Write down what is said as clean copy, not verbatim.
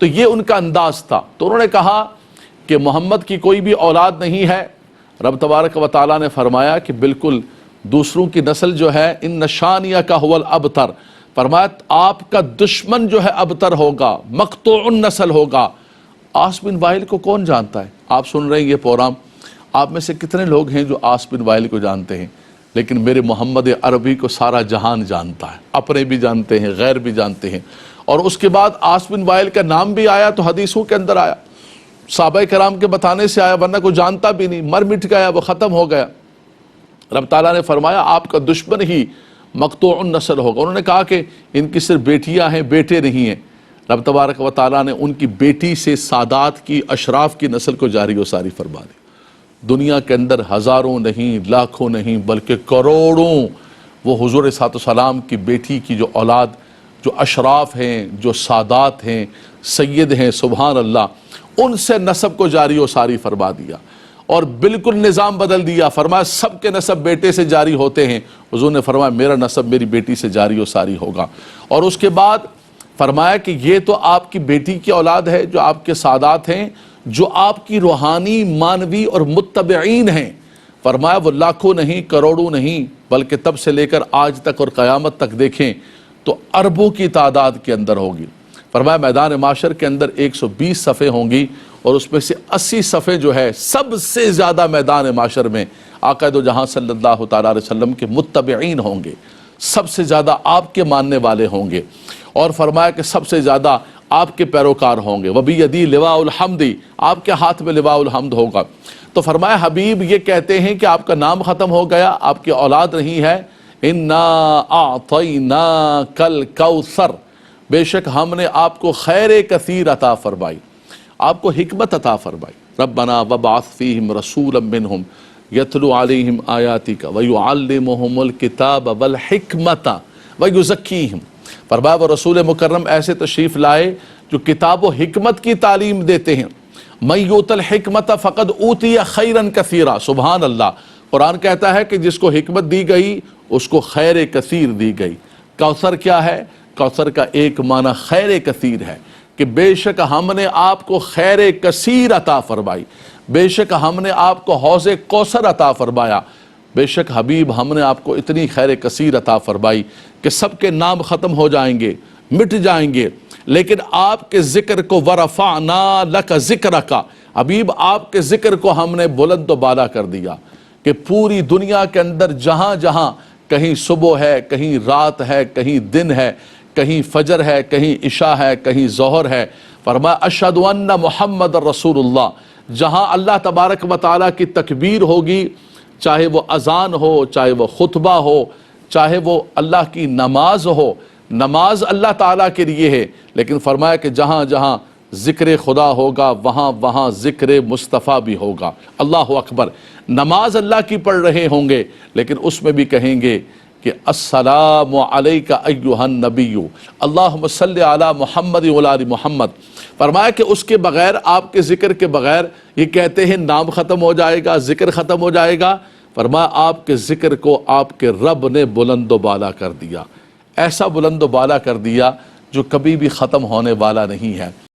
تو یہ ان کا انداز تھا۔ تو انہوں نے کہا کہ محمد کی کوئی بھی اولاد نہیں ہے۔ رب تبارک و تعالیٰ نے فرمایا کہ بالکل دوسروں کی نسل جو ہے ان شانیک هو الابتر، فرمایا آپ کا دشمن جو ہے ابتر ہوگا، مقطوع النسل ہوگا۔ عاص بن وائل کو کون جانتا ہے؟ آپ سن رہے ہیں یہ پروگرام، آپ میں سے کتنے لوگ ہیں جو عاص بن وائل کو جانتے ہیں؟ لیکن میرے محمد عربی کو سارا جہان جانتا ہے، اپنے بھی جانتے ہیں، غیر بھی جانتے ہیں۔ اور اس کے بعد عاص بن وائل کا نام بھی آیا تو حدیثوں کے اندر آیا، صحابہ کرام کے بتانے سے آیا، ورنہ کوئی جانتا بھی نہیں، مر مٹ گیا، وہ ختم ہو گیا۔ رب تعالیٰ نے فرمایا آپ کا دشمن ہی مقطوع النسل ہوگا۔ انہوں نے کہا کہ ان کی صرف بیٹیاں ہیں، بیٹے نہیں ہیں۔ رب تبارک و تعالیٰ نے ان کی بیٹی سے سادات کی، اشراف کی نسل کو جاری و ساری فرما دی۔ دنیا کے اندر ہزاروں نہیں، لاکھوں نہیں، بلکہ کروڑوں وہ حضور صلی اللہ علیہ وسلم کی بیٹی کی جو اولاد، جو اشراف ہیں، جو سادات ہیں، سید ہیں، سبحان اللہ، ان سے نسب کو جاری و ساری فرما دیا اور بالکل نظام بدل دیا۔ فرمایا سب کے نسب بیٹے سے جاری ہوتے ہیں، حضور نے فرمایا میرا نسب میری بیٹی سے جاری و ساری ہوگا۔ اور اس کے بعد فرمایا کہ یہ تو آپ کی بیٹی کی اولاد ہے جو آپ کے سادات ہیں، جو آپ کی روحانی، مانوی اور متبعین ہیں۔ فرمایا وہ لاکھوں نہیں، کروڑوں نہیں، بلکہ تب سے لے کر آج تک اور قیامت تک دیکھیں تو اربوں کی تعداد کے اندر ہوگی۔ فرمایا میدان معاشر کے اندر 120 صفیں ہوں گی اور اس میں سے 80 صفیں جو ہے سب سے زیادہ میدان معاشر میں آقا دو جہاں صلی اللہ تعالیٰ علیہ وسلم کے متبعین ہوں گے، سب سے زیادہ آپ کے ماننے والے ہوں گے، اور فرمایا کہ سب سے زیادہ آپ کے پیروکار ہوں گے۔ وَبِيَدِي لِوَاءُ الْحَمْدِ، آپ کے ہاتھ میں لواء الحمد ہوگا۔ تو فرمایا حبیب یہ کہتے ہیں کہ آپ کا نام ختم ہو گیا، آپ کی اولاد نہیں ہے۔ اِنَّا أَعْطَيْنَاكَ الْكَوْثَرَ، بے شک ہم نے آپ کو خیر کثیر عطا فرمائی، آپ کو حکمت عطا فرمائی۔ ربنا وابعث فیہم رسولا منہم یتلو علیہم آیاتک ویعلمہم الکتاب والحکمت ویزکیہم۔ فرمایا وہ رسول مکرم ایسے تشریف لائے جو کتاب و حکمت کی تعلیم دیتے ہیں۔ من یؤت الحکمت فقد اوتی خیرا کثیرا، سبحان اللہ۔ قرآن کہتا ہے کہ جس کو حکمت دی گئی اس کو خیر کثیر دی گئی۔ کوثر کیا ہے؟ کوثر کا ایک معنی خیر کثیر ہے کہ بے شک ہم نے آپ کو خیر کثیر عطا فرمائی، بے شک ہم نے آپ کو حوض کوثر عطا فرمایا، بے شک حبیب ہم نے آپ کو اتنی خیر کثیر عطا فرمائی کہ سب کے نام ختم ہو جائیں گے، مٹ جائیں گے، لیکن آپ کے ذکر کو ورفعنا لک ذکرک، حبیب آپ کے ذکر کو ہم نے بلند و بالا کر دیا کہ پوری دنیا کے اندر جہاں جہاں کہیں صبح ہے، کہیں رات ہے، کہیں دن ہے، کہیں فجر ہے، کہیں عشاء ہے، کہیں ظہر ہے، فرمایا اشہد ان محمد رسول اللہ، جہاں اللہ تبارک و تعالیٰ کی تکبیر ہوگی، چاہے وہ اذان ہو، چاہے وہ خطبہ ہو، چاہے وہ اللہ کی نماز ہو، نماز اللہ تعالیٰ کے لیے ہے، لیکن فرمایا کہ جہاں جہاں ذکر خدا ہوگا وہاں وہاں ذکر مصطفیٰ بھی ہوگا۔ اللہ اکبر۔ نماز اللہ کی پڑھ رہے ہوں گے لیکن اس میں بھی کہیں گے کہ السلام علیک ایہا النبی اللہم صلی علی محمد وعلی آل محمد۔ فرمایا کہ اس کے بغیر، آپ کے ذکر کے بغیر، یہ کہتے ہیں نام ختم ہو جائے گا، ذکر ختم ہو جائے گا۔ فرمایا آپ کے ذکر کو آپ کے رب نے بلند و بالا کر دیا، ایسا بلند و بالا کر دیا جو کبھی بھی ختم ہونے والا نہیں ہے۔